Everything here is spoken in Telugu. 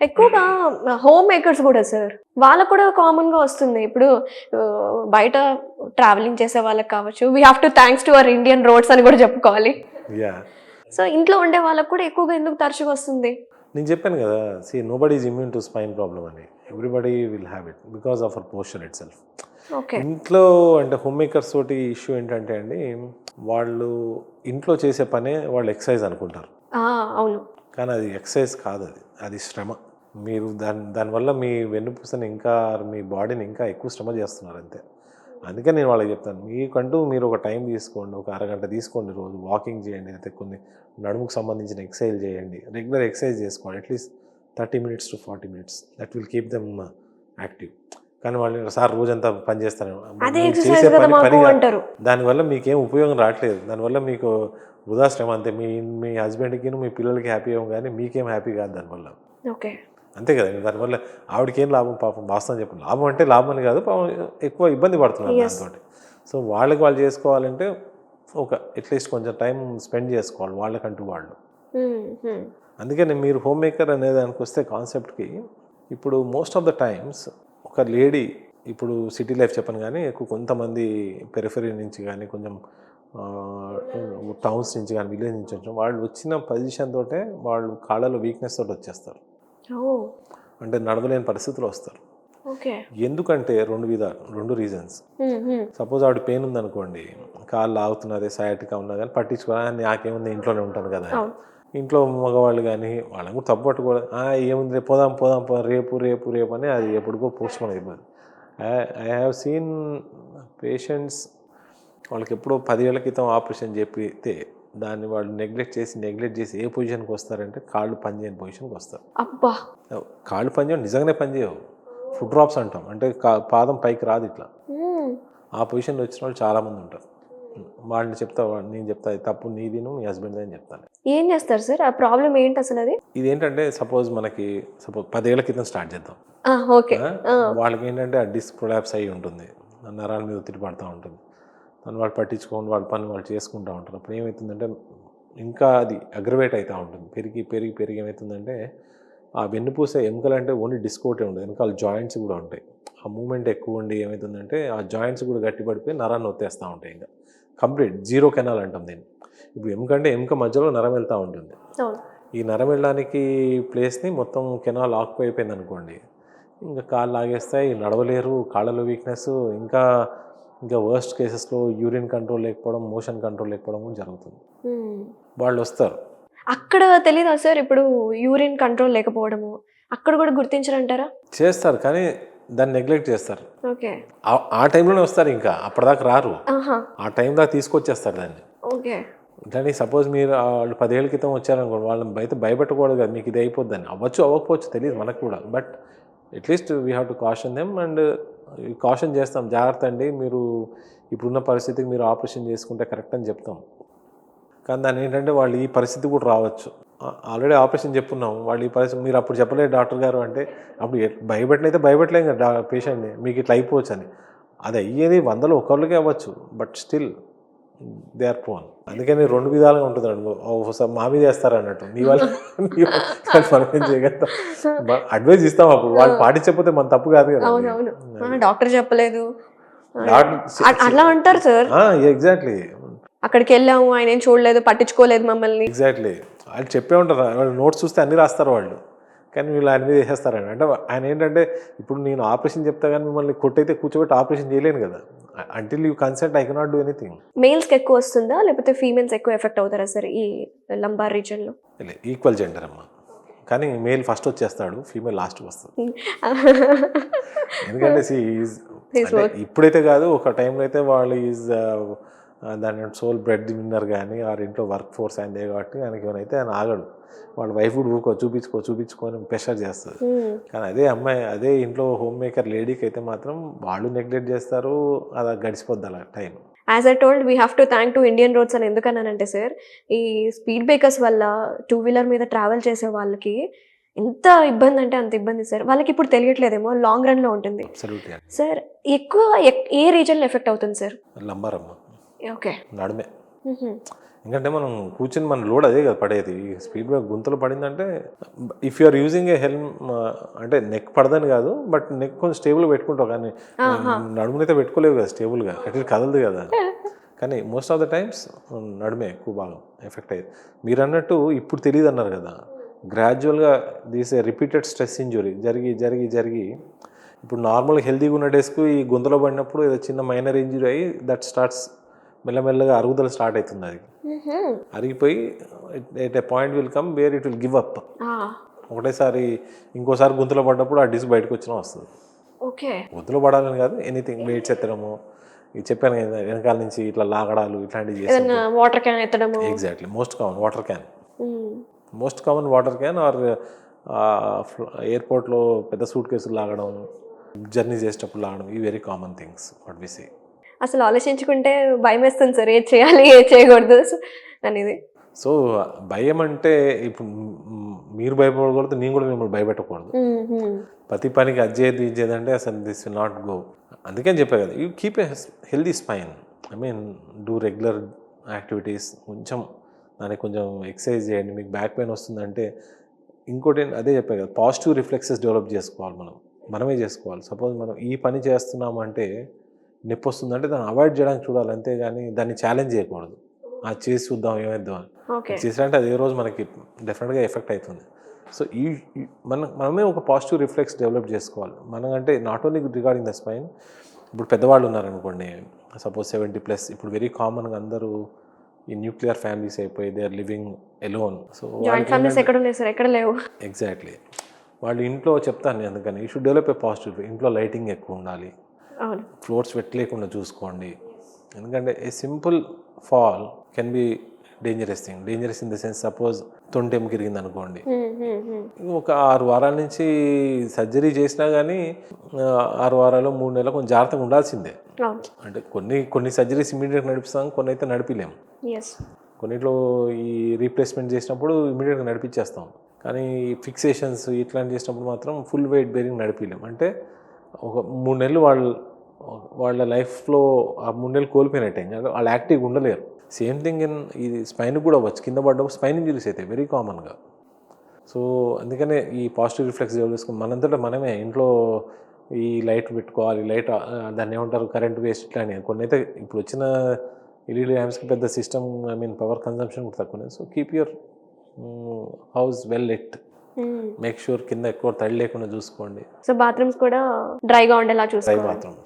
ఎక్కువగా హోమ్ మేకర్స్ కూడా సార్ వాళ్ళకు కూడా కామన్ గా వస్తుంది. ఇప్పుడు బయట ట్రావెలింగ్ చేసే వాళ్ళకి కావచ్చు, we have to thanks to our Indian roads అని కూడా చెప్పుకోవాలి. యా సో ఇంట్లో ఉండే వాళ్ళకు కూడా ఎక్కువగా ఎందుకు తరచుగా వస్తుంది? నేను చెప్పాను కదా, nobody is immune to spine problem అని. Everybody will have it because of our posture itself. Okay. ఇంట్లో అంటే హోమ్ మేకర్స్ తోటి ఇష్యూ ఏంటంటే అండి, వాళ్ళు ఇంట్లో చేసే పనే వాళ్ళు ఎక్సర్సైజ్ అనుకుంటారు. అవును. కానీ అది ఎక్సర్సైజ్ కాదు, అది శ్రమ. మీరు దానివల్ల మీ వెన్నుపూసని ఇంకా మీ బాడీని ఇంకా ఎక్కువ శ్రమ చేస్తున్నారు అంతే. అందుకే నేను వాళ్ళకి చెప్తాను, మీకంటూ మీరు ఒక టైం తీసుకోండి, ఒక అరగంట తీసుకోండి, రోజు వాకింగ్ చేయండి, అయితే కొన్ని నడుముకు సంబంధించిన ఎక్సర్సైజ్ చేయండి, రెగ్యులర్ ఎక్సర్సైజ్ చేసుకోండి, at least 30 minutes to 40 minutes. That will keep them active. కానీ వాళ్ళు సార్ రోజంతా పని చేస్తాను, అదే మీరు ఎక్సర్సైజ్ చేసే కదా పని మాకు పని కాదు. అంటారు. దానివల్ల మీకేం ఉపయోగం రావట్లేదు, దానివల్ల మీకు వృధా శ్రమ అంతే. మీ హస్బెండ్కి మీ పిల్లలకి హ్యాపీ అవ్వం, కానీ మీకేం హ్యాపీ కాదు దానివల్ల. ఓకే. అంతే కదండి. దానివల్ల ఆవిడకేం లాభం, పాపం వాస్తవం చెప్పండి. లాభం అంటే లాభం అని కాదు, పాపం ఎక్కువ ఇబ్బంది పడుతున్నారు దాంతో. సో వాళ్ళకి వాళ్ళు చేసుకోవాలంటే ఒక అట్లీస్ట్ కొంచెం టైం స్పెండ్ చేసుకోవాలి వాళ్ళకంటూ వాళ్ళు. అందుకని మీరు హోమ్ మేకర్ అనే దానికి వస్తే కాన్సెప్ట్కి, ఇప్పుడు మోస్ట్ ఆఫ్ ద టైమ్స్ ఒక లేడీ, ఇప్పుడు సిటీ లైఫ్ చెప్పను కానీ ఎక్కువ కొంతమంది పెరిఫరీ నుంచి కానీ కొంచెం టౌన్స్ నుంచి కానీ విలేజ్ నుంచి వచ్చి వాళ్ళు వచ్చిన పొజిషన్ తోటే వాళ్ళు కాళ్ళలో వీక్నెస్ తోటి వచ్చేస్తారు. అంటే నడవలేని పరిస్థితులు వస్తారు. ఓకే. ఎందుకంటే రెండు రీజన్స్. సపోజ్ ఆవిడ పెయిన్ ఉందనుకోండి, కాళ్ళు లాగుతున్నది, సయాటికా ఉన్నా కానీ పట్టించుకోవాలి, నాకేముంది ఇంట్లోనే ఉంటాను కదా. ఇంట్లో మగవాళ్ళు కానీ వాళ్ళని కూడా తప్పు పట్టుకోవడం, ఏముంది రేపు పోదాం రేపు రేపు రేపు అని అది ఎప్పుడుకో పోస్ట్ పోన్ అయిపోయింది. ఐ హ్యావ్ సీన్ పేషెంట్స్ వాళ్ళకి ఎప్పుడో 10 ఏళ్ల క్రితం ఆపరేషన్ చెప్పితే దాన్ని వాళ్ళు నెగ్లెక్ట్ చేసి ఏ పొజిషన్కి వస్తారంటే కాళ్ళు పనిచేయని పొజిషన్కి వస్తారు. అబ్బా, కాళ్ళు పనిచేయవు, నిజంగానే పనిచేయవు, ఫుట్ డ్రాప్స్ అంటాం, అంటే పాదం పైకి రాదు ఇట్లా. ఆ పొజిషన్లో వచ్చిన వాళ్ళు చాలామంది ఉంటారు. వాళ్ళని నేను చెప్తా ఇది తప్పు నీది, మీ హస్బెండ్ అని చెప్తాను. ఏం చేస్తారు సార్? ఆ ప్రాబ్లం ఏంటి అసలు? అది ఇదేంటంటే సపోజ్ 10 ఏళ్ల క్రితం స్టార్ట్ చేద్దాం. ఓకే. వాళ్ళకి ఏంటంటే ఆ డిస్క్ ప్రొలాప్స్ అయ్యి ఉంటుంది, నరాల మీద ఒత్తిడి పడుతూ ఉంటుంది, దాన్ని వాళ్ళు పట్టించుకొని వాళ్ళ పని వాళ్ళు చేసుకుంటూ ఉంటారు. అప్పుడు ఏమవుతుందంటే ఇంకా అది అగ్రవేట్ అవుతూ ఉంటుంది, పెరిగి ఏమవుతుందంటే ఆ వెన్నుపూస ఎముకలు అంటే ఓన్లీ డిస్క్ ఒకటే ఉండదు, వెనకాల జాయింట్స్ కూడా ఉంటాయి. ఆ మూమెంట్ ఎక్కువ ఉండి ఏమవుతుందంటే ఆ జాయింట్స్ కూడా గట్టిపడిపోయి నరాన్ని ఒత్తేస్తూ ఉంటాయి. ఇంకా కంప్లీట్ జీరో కెనాల్ అంటాం దీన్ని. ఇప్పుడు ఎముక మధ్యలో నరం వెళ్తూ ఉంటుంది. ఈ నరం వెళ్ళడానికి ప్లేస్ని మొత్తం కెనాల్ ఆక్యుపైపోయింది అనుకోండి, ఇంకా కాళ్ళు లాగేస్తాయి, నడవలేరు, కాళ్ళలో వీక్నెస్, ఇంకా వర్స్ట్ కేసెస్లో యూరిన్ కంట్రోల్ లేకపోవడం, మోషన్ కంట్రోల్ లేకపోవడం కూడా జరుగుతుంది. వాళ్ళు వస్తారు. అక్కడ తెలీదా సార్? ఇప్పుడు యూరిన్ కంట్రోల్ లేకపోవడము అక్కడ కూడా గుర్తించారంటారా? చేస్తారు, కానీ దాన్ని నెగ్లెక్ట్ చేస్తారు. ఓకే. ఆ టైంలోనే వస్తారు, ఇంకా అప్పటిదాకా రారు. ఆ టైం దాకా తీసుకొచ్చేస్తారు దాన్ని. ఓకే. కానీ సపోజ్ మీరు వాళ్ళు 10 ఏళ్ల క్రితం వచ్చారనుకోండి, వాళ్ళని భయపెట్టకూడదు కదా, మీకు ఇది అయిపోద్దని. అవ్వకపోవచ్చు తెలియదు మనకు కూడా, but at least we have to caution them. And caution చేస్తాం, జాగ్రత్త అండి, మీరు ఇప్పుడున్న పరిస్థితికి మీరు ఆపరేషన్ చేసుకుంటే కరెక్ట్ అని చెప్తాం. కానీ దాని ఏంటంటే వాళ్ళు ఈ పరిస్థితి కూడా రావచ్చు. ఆల్రెడీ ఆపరేషన్ చెప్పున్నాం, వాళ్ళు ఈ పరిస్థితి మీరు అప్పుడు చెప్పలేదు డాక్టర్ గారు అంటే, అప్పుడు భయపెట్టలేం కదా పేషెంట్ని, మీకు ఇట్లా అయిపోవచ్చు అని. అది అయ్యేది 100లో ఒకళ్ళకే అవ్వచ్చు, but still they are prone. అందుకని 2 విధాలుగా ఉంటుంది. ఒకసారి మా మీద వేస్తారు అన్నట్టు, నీ వల్ల మనం ఏం చేయగలుగుతాం, అడ్వైజ్ ఇస్తాం. అప్పుడు వాళ్ళు పాటించకపోతే మన తప్పు కాదు కదా. డాక్టర్ చెప్పలేదు అట్లా అంటారు సార్. ఎగ్జాక్ట్లీ. అక్కడికి వెళ్ళాము, ఆయన ఏం చూడలేదు, పట్టించుకోలేదు మమ్మల్ని. ఎగ్జాక్ట్లీ. వాళ్ళు చెప్పే ఉంటారు, వాళ్ళు నోట్స్ చూస్తే అన్నీ రాస్తారు వాళ్ళు, కానీ వీళ్ళు ఆయన మీద వేసేస్తారండి. అంటే ఆయన ఏంటంటే, ఇప్పుడు నేను ఆపరేషన్ చెప్తా కానీ మిమ్మల్ని కొట్టయితే కూర్చోబెట్టి ఆపరేషన్ చేయలేను కదా, until you consent I cannot do anything. మేల్స్కి ఎక్కువ వస్తుందా లేకపోతే ఫీమేల్స్ ఎక్కువ ఎఫెక్ట్ అవుతారా సార్ ఈ లంబార్ రీజన్లో? ఈక్వల్ జెండర్ అమ్మా, కానీ మేల్ ఫస్ట్ వచ్చేస్తాడు, ఫీమేల్ లాస్ట్కి వస్తుంది. ఎందుకంటే ఇప్పుడైతే కాదు, ఒక టైంలో అయితే వాళ్ళు దాని సోల్ బ్రెడ్ విన్నర్ కానీ ఆరు ఇంట్లో వర్క్ ఫోర్స్ అయిందే కాబట్టి ఆయనకి ఏమైనా ఆయన ఆగడు, వాళ్ళ వైఫ్ కూడా చూపించుకొని ప్రెషర్ చేస్తుంది. కానీ అదే ఇంట్లో హోమ్ మేకర్ లేడీకి అయితే మాత్రం వాళ్ళు నెగ్లెక్ట్ చేస్తారు, అలా గడిచిపోద్ది అలా time. As I told, we have to thank to Indian roads అని ఎందుకన్నానంటే సార్, ఈ స్పీడ్ బ్రేకర్స్ వల్ల 2-wheeler మీద ట్రావెల్ చేసే వాళ్ళకి ఎంత ఇబ్బంది అంటే అంత ఇబ్బంది సార్. వాళ్ళకి ఇప్పుడు తెలియట్లేదేమో, లాంగ్ రన్లో ఉంటుంది సార్. ఎక్కువ ఏ రీజన్లో ఎఫెక్ట్ అవుతుంది సార్? లంబార్ అమ్మ, ఓకే, నడుమే. ఎందుకంటే మనం కూర్చొని మన లోడ్ అదే కదా పడేది. స్పీడ్ బ్రేక్ గుంతలు పడిందంటే if you are using a helmet అంటే నెక్ పడదని కాదు, బట్ నెక్ కొంచెం స్టేబుల్గా పెట్టుకుంటావు, కానీ నడుమునైతే పెట్టుకోలేవు కదా స్టేబుల్గా, అట్లా కదలదు కదా. కానీ మోస్ట్ ఆఫ్ ద టైమ్స్ నడుమే ఎక్కువ భాగం ఎఫెక్ట్ అయ్యేది. మీరు అన్నట్టు ఇప్పుడు తెలియదు అన్నారు కదా, గ్రాడ్యువల్గా these A repeated stress injury జరిగి జరిగి జరిగి ఇప్పుడు నార్మల్ హెల్తీగా ఉన్న డేస్కు ఈ గుంతలో పడినప్పుడు ఏదో చిన్న మైనర్ ఇంజురీ అయ్యి దట్ స్టార్ట్స్ మెల్లమెల్లగా అరుగుదల స్టార్ట్ అవుతుంది. అది అరిగిపోయి at a point will come wear it will give up. ఒకటేసారి ఇంకోసారి గుంతలో పడ్డప్పుడు ఆ డిస్క్ బయటకు వచ్చినా వస్తుంది. ఓకే, గుంతలో పడాలని కాదు, ఎనీథింగ్ వెయిట్స్ ఎత్తడము, ఇది చెప్పాను కదా వెనకాల నుంచి ఇట్లా లాగడాలు ఇట్లాంటివి చేస్తాం. ఏదైనా వాటర్ క్యాన్ ఎత్తడము. Exactly, most common water can, most common water can, or ఎయిర్పోర్ట్లో పెద్ద సూట్ కేసులు లాగడం, జర్నీ చేసేటప్పుడు లాగడం, ఇవి very common things what we see. అసలు ఆలోచించుకుంటే భయం వేస్తుంది సార్, ఏది చేయాలి ఏది చేయకూడదు అనేది. సో భయం అంటే ఇప్పుడు మీరు భయపడకూడదు, నేను కూడా మిమ్మల్ని భయపెట్టకూడదు. ప్రతి పనికి అజ్జేది ఇచ్చేదంటే అసలు దిస్ విల్ నాట్ గో. అందుకని చెప్పే కదా, you keep a healthy spine. I mean do regular activities, కొంచెం దానికి కొంచెం ఎక్సర్సైజ్ చేయండి. మీకు బ్యాక్ పెయిన్ వస్తుందంటే ఇంకోటి అదే చెప్పే కదా, పాజిటివ్ రిఫ్లెక్సెస్ డెవలప్ చేసుకోవాలి, మనమే చేసుకోవాలి. సపోజ్ మనం ఈ పని చేస్తున్నామంటే నొప్పి వస్తుందంటే దాన్ని అవాయిడ్ చేయడానికి చూడాలి, అంతేగాని దాన్ని ఛాలెంజ్ చేయకూడదు. అది చేసి చూద్దాం ఏమైద్దాం అని చేసినంటే అదే రోజు మనకి డెఫినెట్గా ఎఫెక్ట్ అవుతుంది. సో మనమే ఒక పాజిటివ్ రిఫ్లెక్స్ డెవలప్ చేసుకోవాలి. అంటే not only regarding the spine. ఇప్పుడు పెద్దవాళ్ళు ఉన్నారనుకోండి, సపోజ్ 70+, ఇప్పుడు వెరీ కామన్గా అందరూ ఈ న్యూక్లియర్ ఫ్యామిలీస్ అయిపోయి they are living alone. So joint families ఎక్కడ ఉన్నాయి సార్, ఎక్కడ లేవు. ఎగ్జాక్ట్లీ, వాళ్ళు ఇంట్లో చెప్తాను అందుకని you should develop a positive. ఇంట్లో లైటింగ్ ఎక్కువ ఉండాలి, ఫ్లోర్స్ పెట్టలేకుండా చూసుకోండి. ఎందుకంటే a simple fall can be dangerous thing. Dangerous in the sense, suppose తొంటెం గిరిగింది అనుకోండి, ఒక 6 వారాల నుంచి సర్జరీ చేసినా కానీ 6 వారాలు 3 నెలలు కొంచెం జాగ్రత్తగా ఉండాల్సిందే. అంటే కొన్ని సర్జరీస్ ఇమీడియట్గా నడిపిస్తాం, కొన్ని అయితే నడిపిలేము. కొన్నిట్లో ఈ రీప్లేస్మెంట్ చేసినప్పుడు ఇమీడియట్గా నడిపించేస్తాం, కానీ ఫిక్సేషన్స్ ఇట్లాంటి చేసినప్పుడు మాత్రం ఫుల్ వెయిట్ బేరింగ్ నడిపిలేం. అంటే ఒక 3 నెలలు వాళ్ళ లైఫ్లో ఆ 3 నెలలు కోల్పోయినట్టే, వాళ్ళు యాక్టివ్గా ఉండలేరు. సేమ్ థింగ్ ఇది స్పైన్కి కూడా అవ్వచ్చు. కింద పడ్డప్పుడు స్పైన్ ఇంజరీస్ అవుతాయి వెరీ కామన్గా. సో అందుకనే ఈ పాజిటివ్ రిఫ్లెక్స్ డెవలప్ చేసుకుని మనంతటా మనమే ఇంట్లో ఈ లైట్ పెట్టుకోవాలి. లైట్ దాన్ని ఏమంటారు, కరెంట్ వేస్ట్ ఇట్లాంటి కొన్ని అయితే ఇప్పుడు వచ్చిన ఎల్ఈడి ల్యాంప్స్కి పెద్ద system, I mean power consumption కూడా తక్కువ. So keep your house well light, make sure కింద ఎక్కువ తడి లేకుండా చూసుకోండి. సో బాత్రూమ్స్ కూడా డ్రైగా ఉండేలా చూసుకోవాలి. Dry bathroom